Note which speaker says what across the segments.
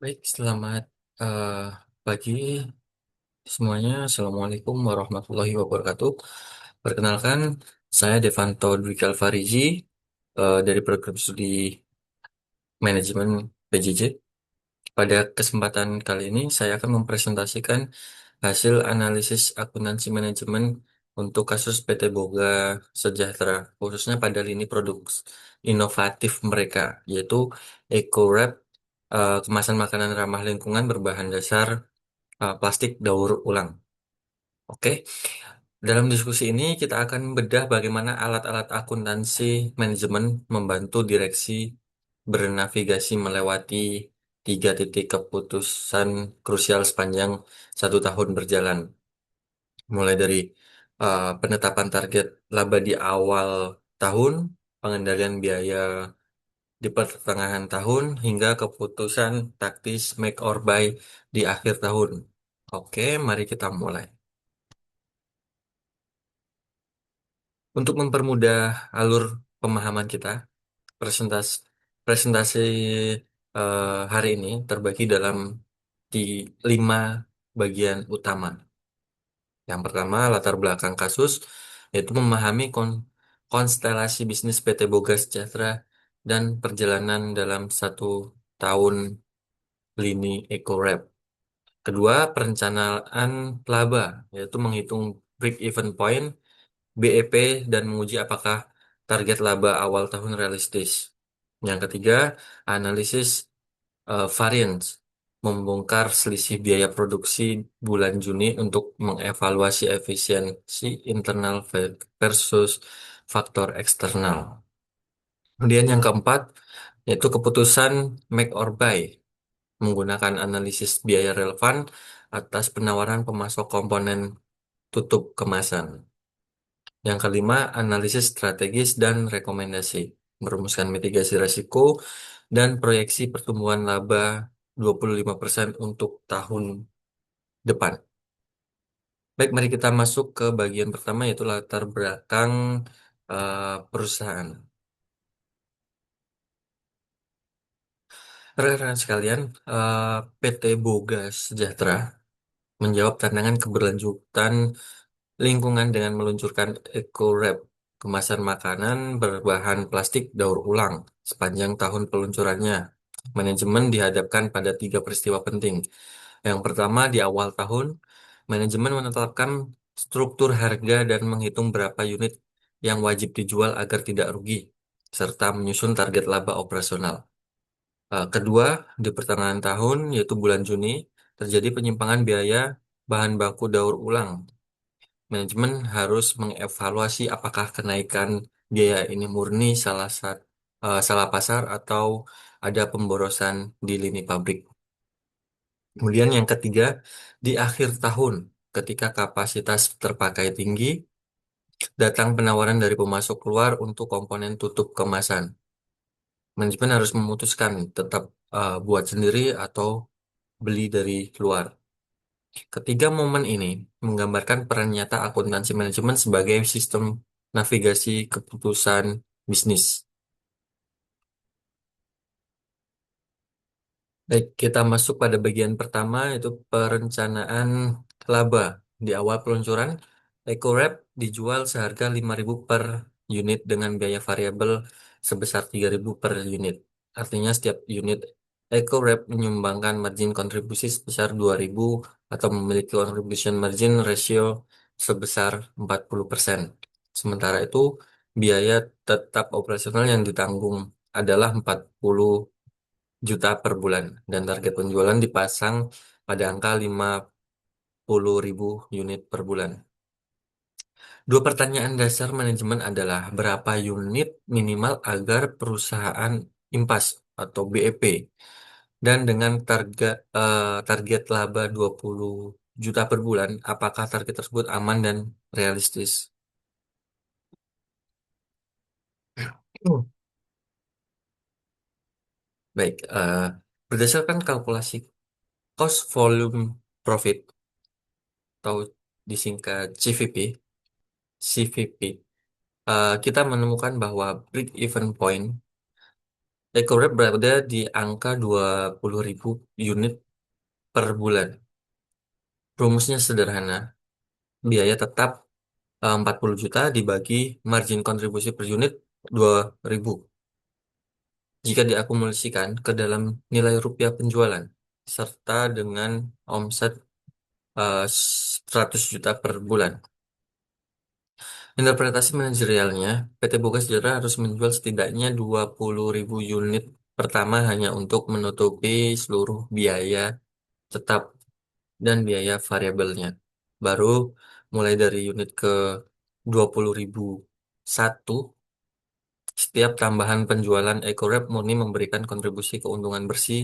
Speaker 1: Baik, selamat eh, pagi semuanya. Assalamualaikum warahmatullahi wabarakatuh. Perkenalkan, saya Devanto Dwi Kalfariji dari program studi manajemen PJJ. Pada kesempatan kali ini, saya akan mempresentasikan hasil analisis akuntansi manajemen untuk kasus PT Boga Sejahtera, khususnya pada lini produk inovatif mereka, yaitu EcoWrap, kemasan makanan ramah lingkungan berbahan dasar plastik daur ulang. Oke, dalam diskusi ini kita akan bedah bagaimana alat-alat akuntansi manajemen membantu direksi bernavigasi melewati tiga titik keputusan krusial sepanjang 1 tahun berjalan. Mulai dari penetapan target laba di awal tahun, pengendalian biaya di pertengahan tahun, hingga keputusan taktis make or buy di akhir tahun. Oke, mari kita mulai. Untuk mempermudah alur pemahaman kita, presentasi presentasi hari ini terbagi dalam di 5 bagian utama. Yang pertama, latar belakang kasus, yaitu memahami konstelasi bisnis PT Boga Sejahtera dan perjalanan dalam 1 tahun lini EcoWrap. Kedua, perencanaan laba, yaitu menghitung break-even point, BEP, dan menguji apakah target laba awal tahun realistis. Yang ketiga, analisis variance, membongkar selisih biaya produksi bulan Juni untuk mengevaluasi efisiensi internal versus faktor eksternal. Kemudian yang keempat, yaitu keputusan make or buy, menggunakan analisis biaya relevan atas penawaran pemasok komponen tutup kemasan. Yang kelima, analisis strategis dan rekomendasi, merumuskan mitigasi risiko dan proyeksi pertumbuhan laba 25% untuk tahun depan. Baik, mari kita masuk ke bagian pertama, yaitu latar belakang perusahaan. Rekan-rekan sekalian, PT Boga Sejahtera menjawab tantangan keberlanjutan lingkungan dengan meluncurkan EcoWrap, kemasan makanan berbahan plastik daur ulang. Sepanjang tahun peluncurannya, manajemen dihadapkan pada tiga peristiwa penting. Yang pertama, di awal tahun, manajemen menetapkan struktur harga dan menghitung berapa unit yang wajib dijual agar tidak rugi, serta menyusun target laba operasional. Kedua, di pertengahan tahun, yaitu bulan Juni, terjadi penyimpangan biaya bahan baku daur ulang. Manajemen harus mengevaluasi apakah kenaikan biaya ini murni salah pasar atau ada pemborosan di lini pabrik. Kemudian yang ketiga, di akhir tahun, ketika kapasitas terpakai tinggi, datang penawaran dari pemasok luar untuk komponen tutup kemasan. Manajemen harus memutuskan tetap buat sendiri atau beli dari luar. Ketiga momen ini menggambarkan peran nyata akuntansi manajemen sebagai sistem navigasi keputusan bisnis. Baik, kita masuk pada bagian pertama, yaitu perencanaan laba. Di awal peluncuran, EcoWrap dijual seharga 5.000 per unit dengan biaya variabel sebesar 3.000 per unit. Artinya setiap unit EcoWrap menyumbangkan margin kontribusi sebesar 2.000 atau memiliki contribution margin ratio sebesar 40%. Sementara itu, biaya tetap operasional yang ditanggung adalah 40 juta per bulan, dan target penjualan dipasang pada angka 50.000 unit per bulan. Dua pertanyaan dasar manajemen adalah berapa unit minimal agar perusahaan impas atau BEP, dan dengan target laba 20 juta per bulan, apakah target tersebut aman dan realistis? Hmm. Baik, berdasarkan kalkulasi cost volume profit atau disingkat CVP, kita menemukan bahwa break-even point EcoWrap berada di angka 20.000 unit per bulan. Rumusnya sederhana. Biaya tetap 40 juta dibagi margin kontribusi per unit 2.000. Jika diakumulasikan ke dalam nilai rupiah penjualan, serta dengan omset 100 juta per bulan. Interpretasi manajerialnya, PT Boga Sejahtera harus menjual setidaknya 20.000 unit pertama hanya untuk menutupi seluruh biaya tetap dan biaya variabelnya. Baru mulai dari unit ke 20.000 satu, setiap tambahan penjualan EcoWrap murni memberikan kontribusi keuntungan bersih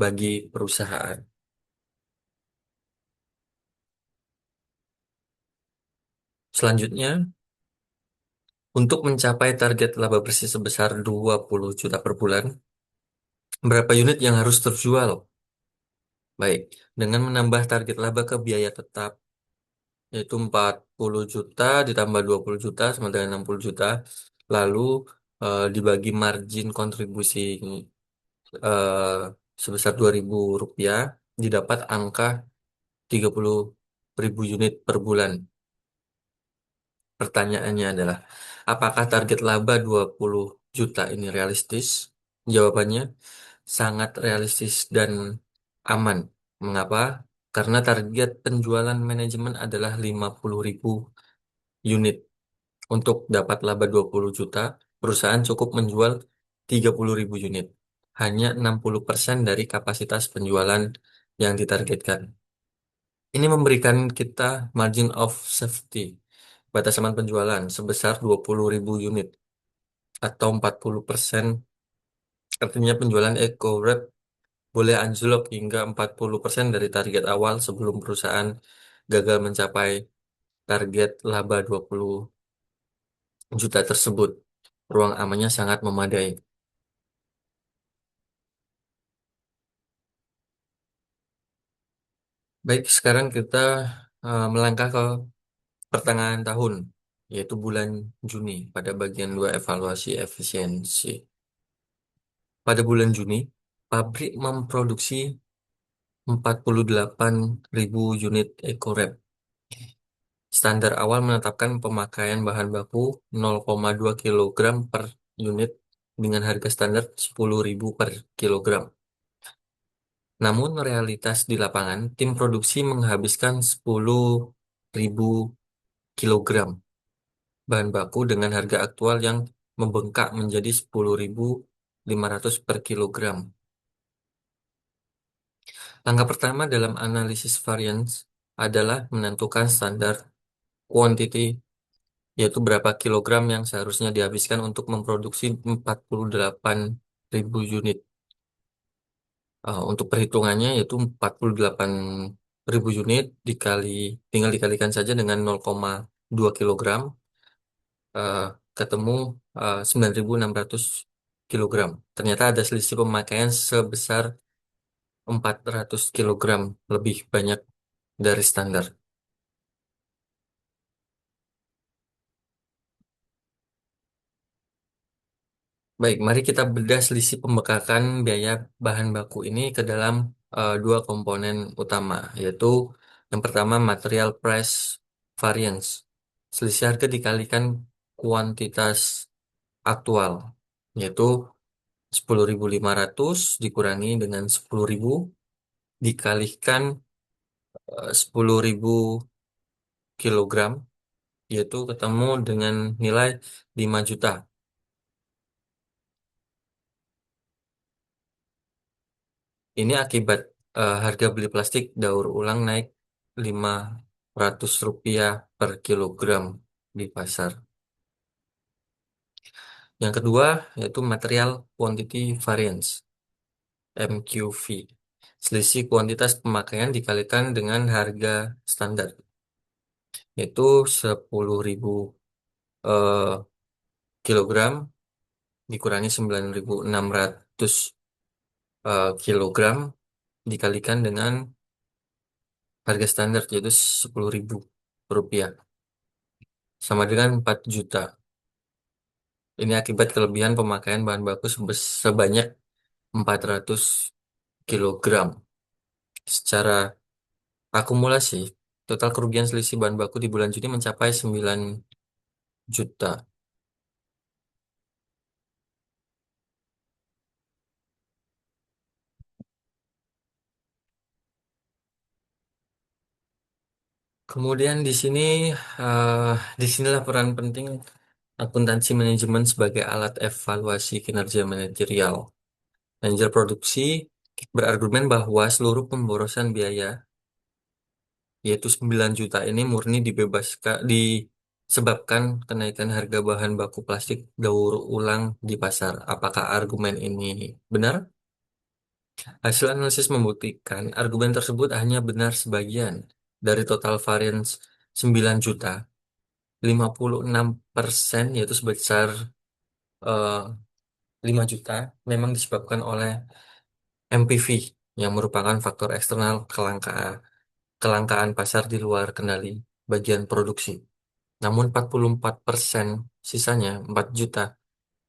Speaker 1: bagi perusahaan. Selanjutnya, untuk mencapai target laba bersih sebesar 20 juta per bulan, berapa unit yang harus terjual? Baik, dengan menambah target laba ke biaya tetap, yaitu 40 juta ditambah 20 juta sama dengan 60 juta, lalu dibagi margin kontribusi eh, sebesar 2.000 rupiah, didapat angka 30.000 unit per bulan. Pertanyaannya adalah, apakah target laba 20 juta ini realistis? Jawabannya sangat realistis dan aman. Mengapa? Karena target penjualan manajemen adalah 50.000 unit. Untuk dapat laba 20 juta, perusahaan cukup menjual 30.000 unit. Hanya 60% dari kapasitas penjualan yang ditargetkan. Ini memberikan kita margin of safety, batas aman penjualan sebesar 20.000 unit atau 40%. Artinya penjualan EcoWrap boleh anjlok hingga 40% dari target awal sebelum perusahaan gagal mencapai target laba 20 juta tersebut. Ruang amannya sangat memadai. Baik, sekarang kita melangkah ke pertengahan tahun, yaitu bulan Juni pada bagian 2 evaluasi efisiensi. Pada bulan Juni, pabrik memproduksi 48.000 unit EcoWrap. Standar awal menetapkan pemakaian bahan baku 0,2 kilogram per unit dengan harga standar 10.000 per kilogram. Namun realitas di lapangan, tim produksi menghabiskan 10.000 kilogram bahan baku dengan harga aktual yang membengkak menjadi 10.500 per kilogram. Langkah pertama dalam analisis variance adalah menentukan standar quantity, yaitu berapa kilogram yang seharusnya dihabiskan untuk memproduksi 48.000 unit. Untuk perhitungannya yaitu 48.000 unit tinggal dikalikan saja dengan 0,2 kilogram, eh, ketemu 9.600 kilogram. Ternyata ada selisih pemakaian sebesar 400 kilogram lebih banyak dari standar. Baik, mari kita bedah selisih pembekakan biaya bahan baku ini ke dalam dua komponen utama, yaitu yang pertama material price variance. Selisih harga dikalikan kuantitas aktual, yaitu 10.500 dikurangi dengan 10.000 dikalikan 10.000 kilogram, yaitu ketemu dengan nilai 5 juta. Ini akibat harga beli plastik daur ulang naik 500 rupiah per kilogram di pasar. Yang kedua yaitu material quantity variance, MQV. Selisih kuantitas pemakaian dikalikan dengan harga standar, yaitu 10.000 eh, kilogram dikurangi 9.600 kilogram dikalikan dengan harga standar, yaitu 10.000 rupiah. Sama dengan 4 juta. Ini akibat kelebihan pemakaian bahan baku sebanyak 400 kilogram. Secara akumulasi, total kerugian selisih bahan baku di bulan Juni mencapai 9 juta. Kemudian eh, di sinilah peran penting akuntansi manajemen sebagai alat evaluasi kinerja manajerial. Manajer produksi berargumen bahwa seluruh pemborosan biaya, yaitu 9 juta ini murni disebabkan kenaikan harga bahan baku plastik daur ulang di pasar. Apakah argumen ini benar? Hasil analisis membuktikan argumen tersebut hanya benar sebagian dari total variance 9 juta. 56% yaitu sebesar eh, 5 juta memang disebabkan oleh MPV yang merupakan faktor eksternal kelangkaan pasar di luar kendali bagian produksi. Namun 44% sisanya 4 juta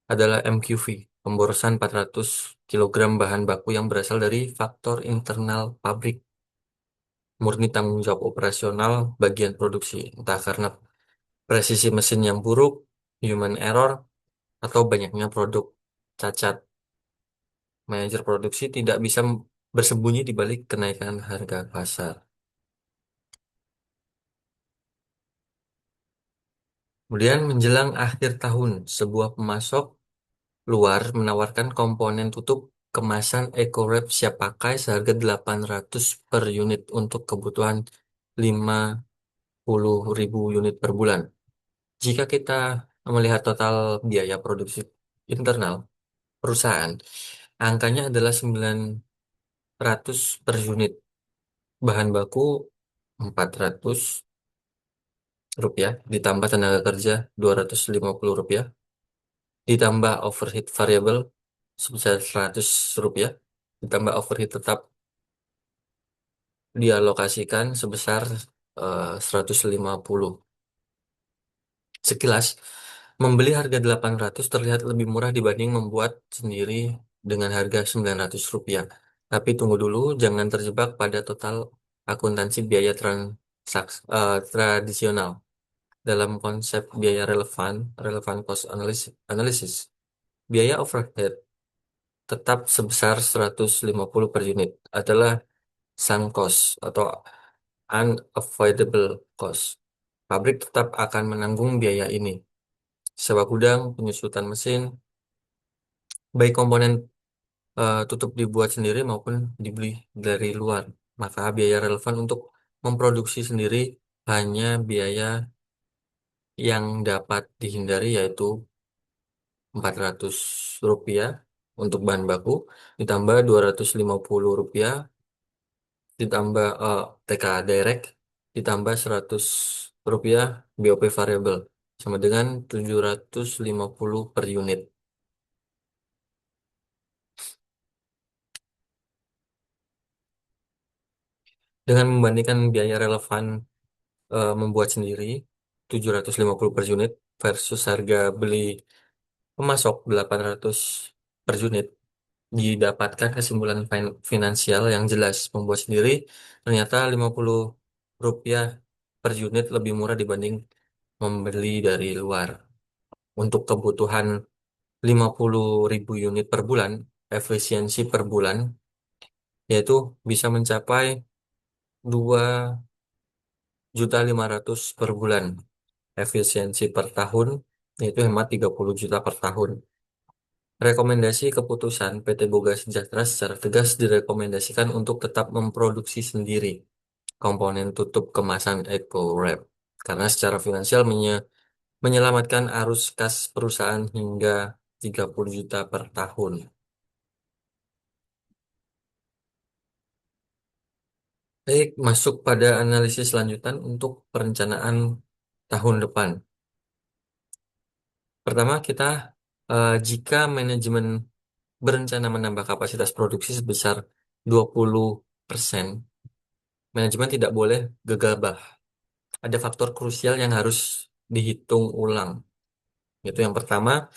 Speaker 1: adalah MQV, pemborosan 400 kilogram bahan baku yang berasal dari faktor internal pabrik, murni tanggung jawab operasional bagian produksi, entah karena presisi mesin yang buruk, human error, atau banyaknya produk cacat. Manajer produksi tidak bisa bersembunyi di balik kenaikan harga pasar. Kemudian menjelang akhir tahun, sebuah pemasok luar menawarkan komponen tutup kemasan EcoWrap siap pakai seharga 800 per unit untuk kebutuhan 50.000 unit per bulan. Jika kita melihat total biaya produksi internal perusahaan, angkanya adalah 900 per unit. Bahan baku 400 rupiah, ditambah tenaga kerja 250 rupiah, ditambah overhead variabel sebesar 100 rupiah, ditambah overhead tetap dialokasikan sebesar 150. Sekilas, membeli harga 800 terlihat lebih murah dibanding membuat sendiri dengan harga 900 rupiah. Tapi tunggu dulu, jangan terjebak pada total akuntansi biaya tradisional. Dalam konsep biaya relevan cost analysis, biaya overhead tetap sebesar 150 per unit adalah sunk cost atau unavoidable cost. Pabrik tetap akan menanggung biaya ini. Sewa gudang, penyusutan mesin, baik komponen tutup dibuat sendiri maupun dibeli dari luar. Maka biaya relevan untuk memproduksi sendiri hanya biaya yang dapat dihindari, yaitu 400 rupiah untuk bahan baku, ditambah 250 rupiah, ditambah TK direct, ditambah 100 rupiah BOP variable, sama dengan 750 per unit. Dengan membandingkan biaya relevan membuat sendiri 750 per unit versus harga beli pemasok 800 per unit, didapatkan kesimpulan finansial yang jelas. Membuat sendiri ternyata 50 rupiah per unit lebih murah dibanding membeli dari luar. Untuk kebutuhan 50.000 unit per bulan, efisiensi per bulan yaitu bisa mencapai 2.500.000 per bulan. Efisiensi per tahun yaitu hemat 30 juta per tahun. Rekomendasi keputusan PT Boga Sejahtera secara tegas direkomendasikan untuk tetap memproduksi sendiri komponen tutup kemasan EcoWrap karena secara finansial menyelamatkan arus kas perusahaan hingga 30 juta per tahun. Baik, masuk pada analisis lanjutan untuk perencanaan tahun depan. Pertama, jika manajemen berencana menambah kapasitas produksi sebesar 20%, manajemen tidak boleh gegabah. Ada faktor krusial yang harus dihitung ulang. Itu yang pertama,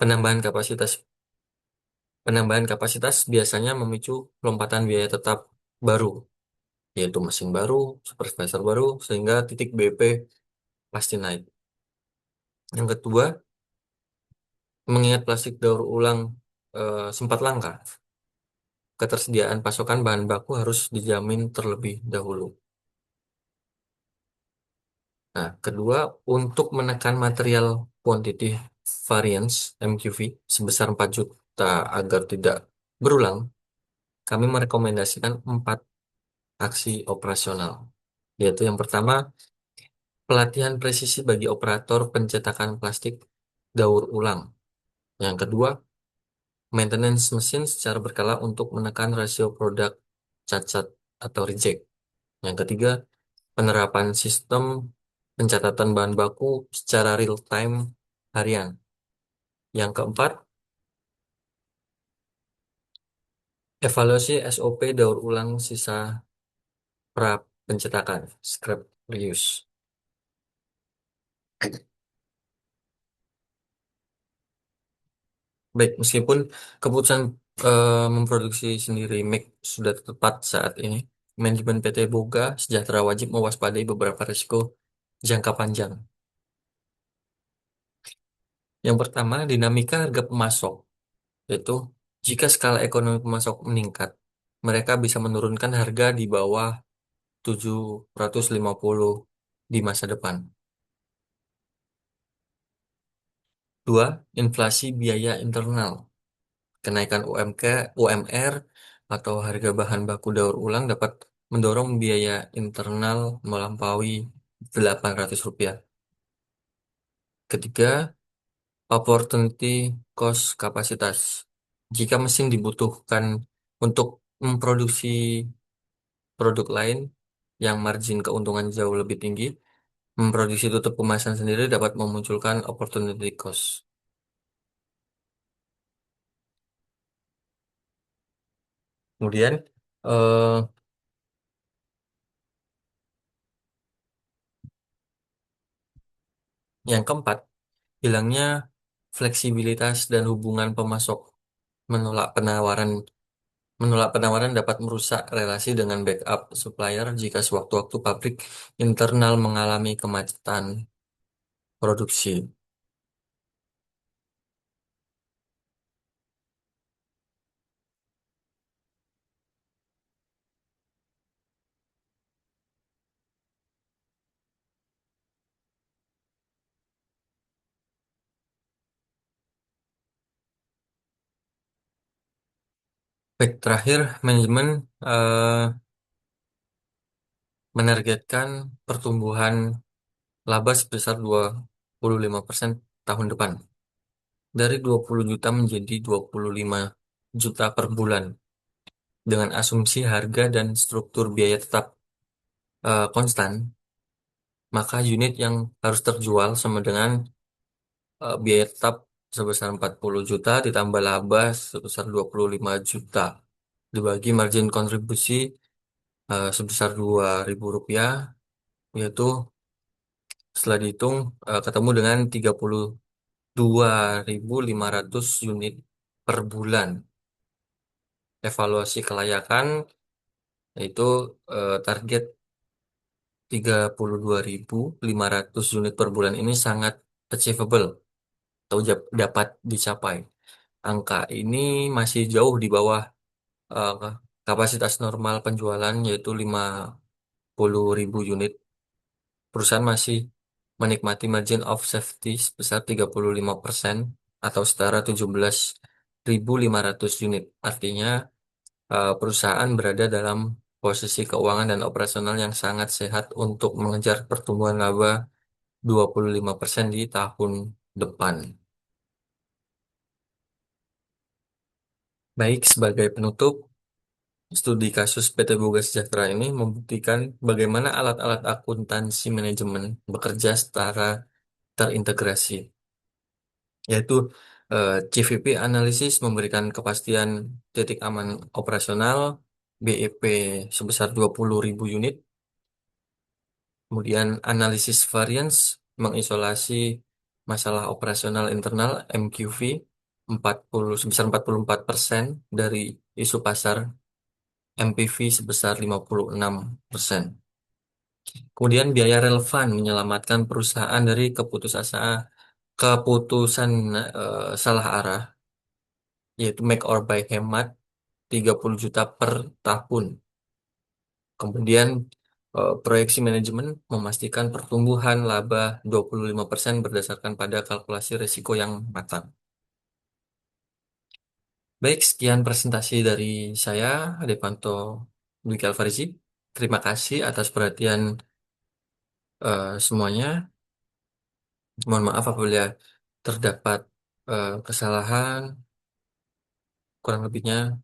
Speaker 1: Penambahan kapasitas penambahan kapasitas biasanya memicu lompatan biaya tetap baru, yaitu mesin baru, supervisor baru, sehingga titik BP pasti naik. Yang kedua, mengingat plastik daur ulang sempat langka, ketersediaan pasokan bahan baku harus dijamin terlebih dahulu. Nah, kedua, untuk menekan material quantity variance MQV sebesar 4 juta agar tidak berulang, kami merekomendasikan 4 aksi operasional, yaitu yang pertama, pelatihan presisi bagi operator pencetakan plastik daur ulang. Yang kedua, maintenance mesin secara berkala untuk menekan rasio produk cacat atau reject. Yang ketiga, penerapan sistem pencatatan bahan baku secara real time harian. Yang keempat, evaluasi SOP daur ulang sisa pra pencetakan, scrap reuse. Baik, meskipun keputusan memproduksi sendiri make sudah tepat saat ini, manajemen PT Boga Sejahtera wajib mewaspadai beberapa risiko jangka panjang. Yang pertama, dinamika harga pemasok, yaitu jika skala ekonomi pemasok meningkat, mereka bisa menurunkan harga di bawah 750 di masa depan. Dua, inflasi biaya internal. Kenaikan UMR atau harga bahan baku daur ulang dapat mendorong biaya internal melampaui Rp800. Ketiga, opportunity cost kapasitas. Jika mesin dibutuhkan untuk memproduksi produk lain yang margin keuntungan jauh lebih tinggi, memproduksi tutup kemasan sendiri dapat memunculkan opportunity cost. Kemudian, eh, yang keempat, hilangnya fleksibilitas dan hubungan pemasok. Menolak penawaran menolak penawaran dapat merusak relasi dengan backup supplier jika sewaktu-waktu pabrik internal mengalami kemacetan produksi. Baik, terakhir, manajemen eh, menargetkan pertumbuhan laba sebesar 25% tahun depan. Dari 20 juta menjadi 25 juta per bulan. Dengan asumsi harga dan struktur biaya tetap konstan, maka unit yang harus terjual sama dengan biaya tetap sebesar 40 juta ditambah laba sebesar 25 juta. Dibagi margin kontribusi sebesar Rp2.000, yaitu setelah dihitung ketemu dengan 32.500 unit per bulan. Evaluasi kelayakan yaitu target 32.500 unit per bulan ini sangat achievable atau dapat dicapai. Angka ini masih jauh di bawah eh, kapasitas normal penjualan yaitu 50.000 unit. Perusahaan masih menikmati margin of safety sebesar 35% atau setara 17.500 unit. Artinya perusahaan berada dalam posisi keuangan dan operasional yang sangat sehat untuk mengejar pertumbuhan laba 25% di tahun depan. Baik, sebagai penutup, studi kasus PT Boga Sejahtera ini membuktikan bagaimana alat-alat akuntansi manajemen bekerja secara terintegrasi, yaitu CVP analisis memberikan kepastian titik aman operasional, BEP sebesar 20.000 unit, kemudian analisis variance mengisolasi masalah operasional internal MQV, sebesar 44% dari isu pasar, MPV sebesar 56%. Kemudian biaya relevan menyelamatkan perusahaan dari keputusan salah arah, yaitu make or buy hemat 30 juta per tahun. Kemudian proyeksi manajemen memastikan pertumbuhan laba 25% berdasarkan pada kalkulasi risiko yang matang. Baik, sekian presentasi dari saya, Adepanto Dwiki Alfarizi. Terima kasih atas perhatian semuanya. Mohon maaf apabila terdapat kesalahan, kurang lebihnya.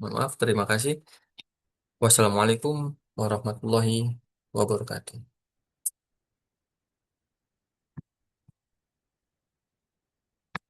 Speaker 1: Mohon maaf, terima kasih. Wassalamualaikum warahmatullahi wabarakatuh.